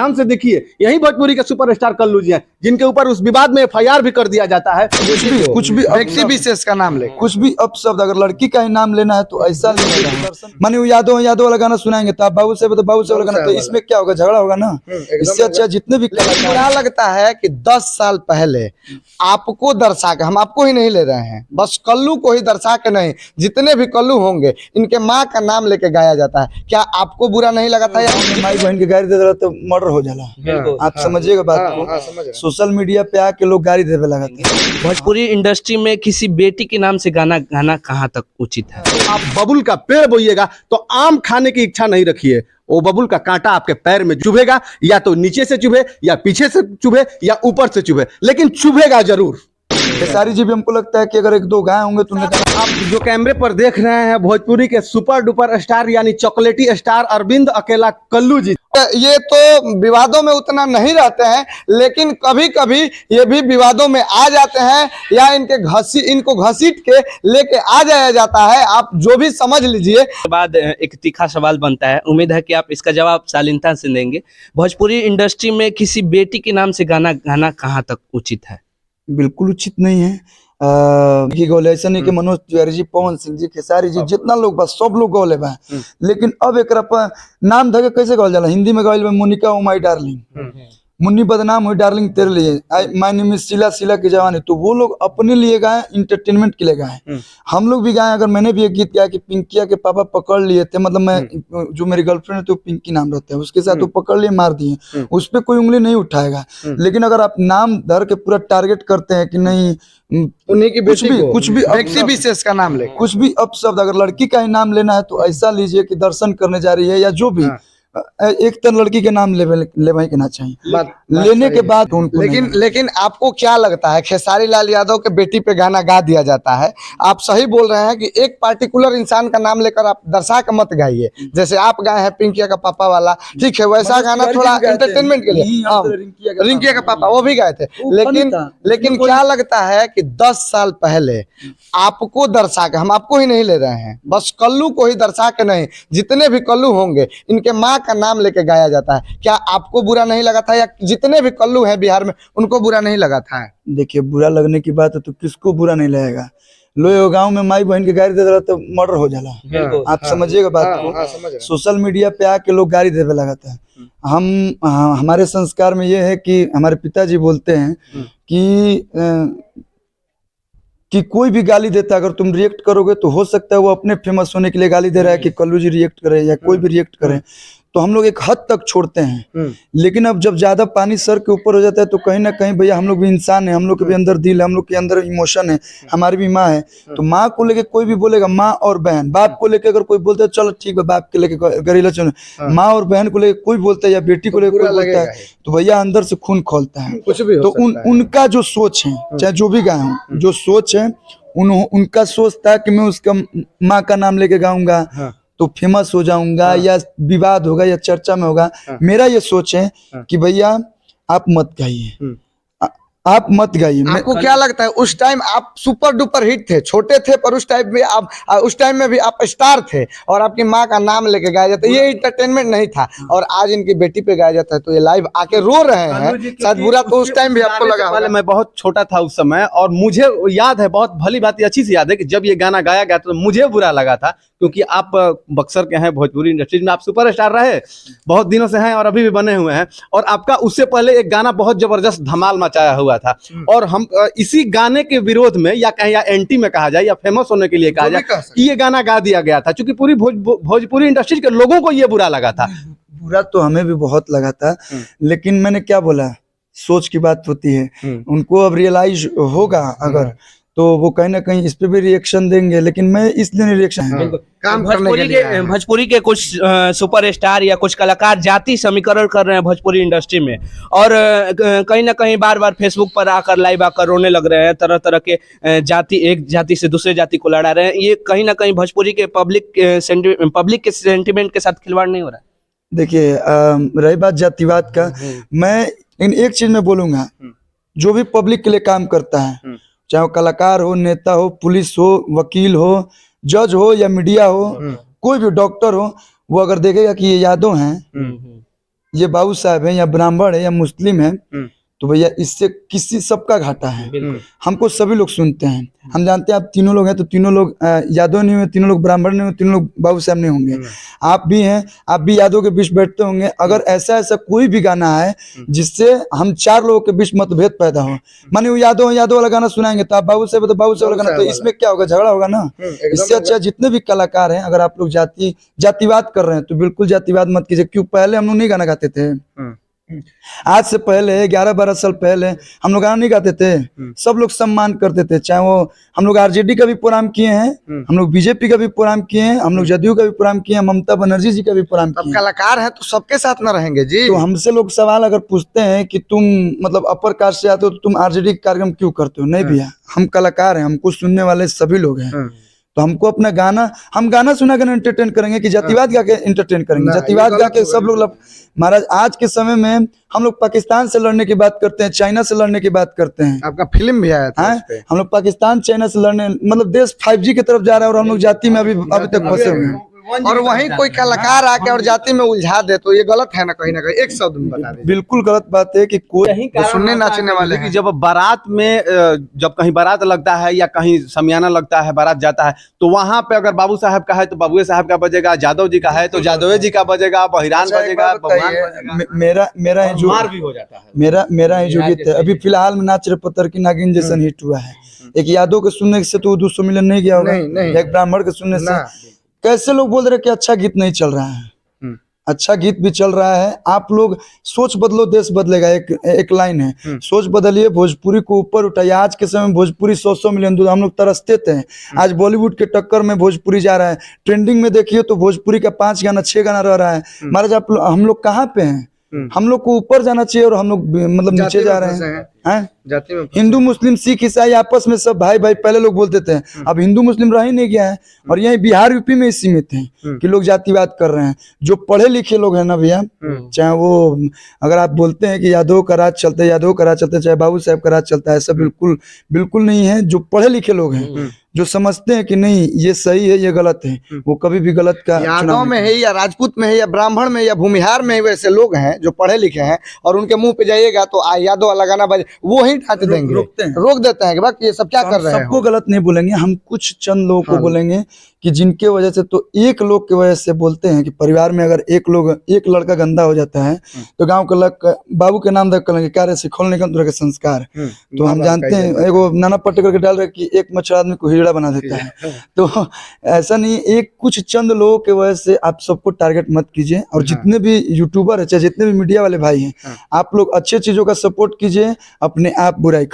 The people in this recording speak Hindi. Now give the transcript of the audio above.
ध्यान से देखिए, यही भोजपुरी के सुपरस्टार कल्लू जी हैं, जिनके ऊपर उस विवाद में FIR भी कर दिया जाता है। कुछ भी व्यक्ति विशेष का नाम ले, कुछ भी अपशब्द, अगर लड़की का ही नाम लेना है तो ऐसा माने यादव वाला गाना सुनाएंगे तो आप बाबू से वाला गाना, तो इसमें क्या होगा, झगड़ा होगा ना। इससे अच्छा जितने भी क्या लगता है कि 10 साल पहले आपको दर्शा के, हम आपको ही नहीं ले रहे हैं, बस कल्लू को ही दर्शा के नहीं, जितने भी कल्लू होंगे इनके माँ का नाम लेके गाया जाता है, क्या आपको बुरा नहीं लगा था? माई बहन की गाड़ी दे रहा तो मर्डर हो जाला। आप समझिएगा बात को। सोशल मीडिया पे आके लोग गाड़ी देवे लगा थे। भोजपुरी इंडस्ट्री में किसी बेटी के नाम से गाना गाना कहाँ तक उचित है? आप बबुल का पेड़ बोइएगा तो आम खाने की इच्छा नहीं रखिए, वो बबुल का कांटा आपके पैर में चुभेगा, या तो नीचे से चुभे या पीछे से चुभे या ऊपर से चुभे, लेकिन चुभेगा जरूर। सारी चीज हमको लगता है कि अगर 1-2 गाय होंगे तो आप जो कैमरे पर देख रहे हैं भोजपुरी के सुपर डुपर स्टार यानी चॉकलेटी स्टार अरविंद अकेला कल्लू जी, ये तो विवादों में उतना नहीं रहते हैं, लेकिन कभी कभी ये भी विवादों में आ जाते हैं, या इनको घसीट के लेके आ जाया जाता है। आप जो भी समझ लीजिए। बाद एक तीखा सवाल बनता है, उम्मीद है कि आप इसका जवाब शालीनता से देंगे। भोजपुरी इंडस्ट्री में किसी बेटी के नाम से गाना गाना कहाँ तक उचित है? बिल्कुल उचित नहीं है। गौले ऐसा नहीं कि मनोज तिवारी जी, पवन सिंह जी, खेसारी जी, जितना लोग बस सब लोग गौले बा, लेकिन अब एक नाम धके कैसे गौल जाला? हिंदी में गौल बा Monica oh my darling, Munni बदनाम हुई डार्लिंग तेरे लिए, माय नेम इज शीला की जवानी, तो वो लोग अपने लिए गाए, इंटरटेनमेंट के लिए गाए। हम लोग भी गाए। अगर मैंने भी एक गीत गाया कि पिंकिया के पापा पकड़ लिए थे, मतलब मैं जो मेरी गर्लफ्रेंड है तो पिंकी नाम रहता है, उसके साथ वो पकड़ लिए, मार दिए, उस पर कोई उंगली नहीं उठाएगा। लेकिन अगर आप नाम धर के पूरा टारगेट करते हैं कि नहीं उन्हीं की कुछ भी व्यक्ति विशेष का नाम ले, कुछ भी अपशब्द, अगर लड़की का ही नाम लेना है तो ऐसा लीजिए कि दर्शन करने जा रही है या जो भी, एक तरह लड़की के नाम ले कहना चाहिए। लेने के बाद उनको लेकिन आपको क्या लगता है, खेसारी लाल यादव के बेटी पे गाना गा दिया जाता है, आप सही बोल रहे हैं कि एक पार्टिकुलर इंसान का नाम लेकर आप दर्शा के मत गाइए, जैसे आप गाए हैं पिंकिया का पापा वाला, ठीक है, वैसा गाना थोड़ा एंटरटेनमेंट के लिए, रिंकिया का पापा वो भी गाए थे, लेकिन क्या लगता है कि 10 साल पहले आपको दर्शा के, हम आपको ही नहीं ले रहे हैं, बस कल्लू को ही दर्शा के नहीं, जितने भी कल्लू होंगे इनके माँ का नाम लेके गाया जाता है, क्या आपको बुरा नहीं लगा था, या जितने भी कल्लू हैं बिहार में उनको बुरा नहीं लगा था? देखिए, बुरा लगने की बात है तो किसको बुरा नहीं लगेगा। लोग गांव में माई बहन की गाड़ी दे रहा तो मर्डर हो जाला। आप समझिएगा बात को। सोशल मीडिया पे आके लोग गाड़ी देवे लगाता है। हमारे संस्कार में ये है कि हमारे पिताजी बोलते हैं कि कोई भी गाली देता, अगर तुम रिएक्ट करोगे तो हो सकता है वो अपने फेमस होने के लिए गाली दे रहा है कि कल्लू जी रिएक्ट करे या कोई भी रिएक्ट करे, तो हम लोग एक हद तक छोड़ते हैं। लेकिन अब जब ज्यादा पानी सर के ऊपर हो जाता है तो कहीं ना कहीं भैया हम लोग भी इंसान है, हम लोग के भी अंदर दिल है, हम लोग के अंदर इमोशन है, हमारी भी माँ है, तो माँ को लेके कोई भी बोलेगा, माँ और बहन, बाप को लेके अगर कोई बोलता है चलो ठीक है बाप के लेके गरीला चुन, माँ और बहन को लेके कोई बोलता है या बेटी को लेकर कोई बोलता है तो भैया अंदर से खून खोलता है। तो उनका जो सोच है, चाहे जो भी गाए हूँ, जो सोच है उनका सोच था कि मैं उसका माँ का नाम लेके गाऊंगा तो फेमस हो जाऊंगा, या विवाद होगा या चर्चा में होगा। मेरा ये सोच है कि भैया आप मत गाइए, आप मत गाइए। आपको क्या लगता है उस टाइम आप सुपर डुपर हिट थे, छोटे थे, पर उस टाइम में भी आप स्टार थे और आपकी माँ का नाम लेके गाया जाता है, ये इंटरटेनमेंट नहीं था, और आज इनकी बेटी पे गाया जाता है तो ये लाइव आके रो रहे हैं, शायद बुरा तो उस टाइम भी आपको लगा होगा। मैं बहुत छोटा था उस समय, और मुझे याद है, बहुत भली बात अच्छी सी याद है कि जब ये गाना गाया गया तो मुझे बुरा लगा था, क्योंकि आप बक्सर के हैं, भोजपुरी इंडस्ट्रीज में आप सुपरस्टार रहे, बहुत दिनों से हैं और अभी भी बने हुए हैं, और आपका उससे पहले एक गाना बहुत जबरदस्त धमाल मचाया हुआ था, और हम इसी गाने के विरोध में या कहें या एंटी में कहा जाए या फेमस होने के लिए कहा जाए कि ये गाना गा दिया गया था, क्योंकि पूरी भोजपुरी इंडस्ट्री के लोगों को ये बुरा लगा था। बुरा तो हमें भी बहुत लगा था, लेकिन मैंने क्या बोला, सोच की बात होती है, उनको अब रियलाइज होगा अगर, तो वो कहीं ना कहीं इस पे भी रिएक्शन देंगे, लेकिन मैं इसलिए रिएक्शन भोजपुरी के कुछ सुपरस्टार या कुछ कलाकार जाति समीकरण कर रहे हैं भोजपुरी इंडस्ट्री में, और कहीं ना कहीं बार बार फेसबुक पर आकर लाइव आकर रोने लग रहे हैं, तरह तरह के एक जाति से दूसरे जाति को लड़ा रहे हैं। ये कहीं ना कहीं भोजपुरी के पब्लिक के सेंटिमेंट के साथ खिलवाड़ नहीं हो रहा है? देखिए, रही बात जातिवाद का, मैं एक चीज में बोलूंगा, जो भी पब्लिक के लिए काम करता है, चाहे वो कलाकार हो, नेता हो, पुलिस हो, वकील हो, जज हो या मीडिया हो, कोई भी डॉक्टर हो, वो अगर देखेगा कि ये यादव हैं ये बाबू साहब है या ब्राह्मण है या मुस्लिम है, तो भैया इससे किसी सबका घाटा है। हमको सभी लोग सुनते हैं, हम जानते हैं आप तीनों लोग हैं तो तीनों लोग यादव नहीं हुए, तीनों लोग ब्राह्मण नहीं हुए, तीनों लोग बाबू साहब नहीं होंगे। आप भी हैं, आप भी यादव के बीच बैठते होंगे। अगर ऐसा ऐसा कोई भी गाना है जिससे हम 4 लोगों के बीच मतभेद पैदा हो, मानिए वो यादव वाला गाना सुनाएंगे तो आप बाबू साहब तो बाबू साहब वाला गाना, तो इसमें क्या होगा, झगड़ा होगा ना। इससे अच्छा जितने भी कलाकार हैं, अगर आप लोग जातिवाद कर रहे हैं तो बिल्कुल जातिवाद मत कीजिए। क्यों, पहले हम लोग नहीं गाना गाते थे? आज से पहले 11-12 साल पहले हम लोग गाना नहीं गाते थे, सब लोग सम्मान करते थे। चाहे वो हम लोग आरजेडी का भी प्रोग्राम किए हैं, हम लोग बीजेपी का भी प्रोग्राम किए हैं, हम लोग जदयू का भी प्रोग्राम किए हैं, ममता बनर्जी जी का भी प्रोग्राम किए हैं। कलाकार है तो सबके साथ न रहेंगे जी। तो हमसे लोग सवाल अगर पूछते हैं कि तुम मतलब अपर कास्ट से आते हो तो तुम आरजेडी का कार्यक्रम क्यों करते हो? नहीं भैया, हम कलाकार हैं, हमको सुनने वाले सभी लोग हैं, तो हमको अपना गाना, हम गाना सुना कर एंटरटेन करेंगे कि जातिवाद गा के एंटरटेन करेंगे? जातिवाद गा के सब लोग महाराज आज के समय में हम लोग पाकिस्तान से लड़ने की बात करते हैं, चाइना से लड़ने की बात करते हैं। आपका फिल्म भी आया था इस पे। हम लोग पाकिस्तान चाइना से लड़ने, मतलब देश 5G की तरफ जा रहा है और हम लोग जाति में अभी तक फंसे हुए हैं। और वहीं कोई कलाकार आके और जाति में उलझा दे तो ये गलत है ना, कहीं ना कहीं एक शब्द में बता दे। बिल्कुल गलत बात है कि कोई सुनने नाचने वाले कि जब बारात में जब कहीं बारात लगता है या कहीं समियाना लगता है, बारात जाता है, तो वहां पे अगर बाबू साहब का है तो बाबू साहब का बजेगा, जादव जी का है तो जादव जी का बजेगा, बहिरान बजेगा, भगवान बजेगा। मेरा जो मार भी हो जाता है। मेरा ही जो गीत है अभी फिलहाल में नाच रे पत्थर की नागिन जैसन हिट हुआ है। एक यादव के सुनने से तो 200 मिलियन नहीं गया होगा, एक ब्राह्मण के सुनने से। कैसे लोग बोल रहे कि अच्छा गीत नहीं चल रहा है? अच्छा गीत भी चल रहा है। आप लोग सोच बदलो, देश बदलेगा। एक लाइन है, सोच बदलिए, भोजपुरी को ऊपर उठाइए। आज के समय में भोजपुरी 100 मिलियन दूध, हम लोग तरसते थे, आज बॉलीवुड के टक्कर में भोजपुरी जा रहा है। ट्रेंडिंग में देखिए तो भोजपुरी का 5 गाना 6 गाना रह रहा है। महाराज हम लोग कहाँ पे हैं? हम लोग को ऊपर जाना चाहिए और हम लोग मतलब नीचे जा रहे हैं। जाति में हिंदू मुस्लिम सिख ईसाई आपस में सब भाई भाई पहले लोग बोलते थे, अब हिंदू मुस्लिम रह ही नहीं गया है। और यही बिहार यूपी में इस सीमित है कि लोग जातिवाद कर रहे हैं। जो पढ़े लिखे लोग हैं ना भैया, चाहे वो अगर आप बोलते हैं कि यादव का राज चलता है, यादव का राज चलता है, चाहे बाबू साहब का राज चलता है, ऐसा बिल्कुल बिल्कुल नहीं है। जो पढ़े लिखे लोग हैं, जो समझते हैं कि नहीं ये सही है ये गलत है, वो कभी भी गलत का यादव में है या राजपूत में है या ब्राह्मण में या भूमिहार में, वैसे लोग हैं जो पढ़े लिखे हैं और उनके मुंह पे जाइएगा तो यादव वाला गाना बजे, वो ही डांट देंगे, रोक देते हैं कि बाकी ये सब क्या कर रहे हैं। सबको गलत नहीं बोलेंगे, हम कुछ चंद लोगों को बोलेंगे कि जिनके वजह से, तो एक लोग की वजह से बोलते हैं कि परिवार में अगर एक लड़का गंदा हो जाता है तो गांव के बाबू के नाम रख लेंगे, क्या रे सिखोलने का के संस्कार। तो हम जानते हैं, एगो नाना पट्टे करके डाल रहे कि एक मच्छर आदमी को हिजड़ा बना देता है। तो ऐसा नहीं, एक कुछ चंद लोगों की वजह से आप सबको टारगेट मत कीजिए। और जितने भी यूट्यूबर है, चाहे जितने भी मीडिया वाले भाई हैं, आप लोग अच्छे चीजों का सपोर्ट कीजिए, अपने आप बुराई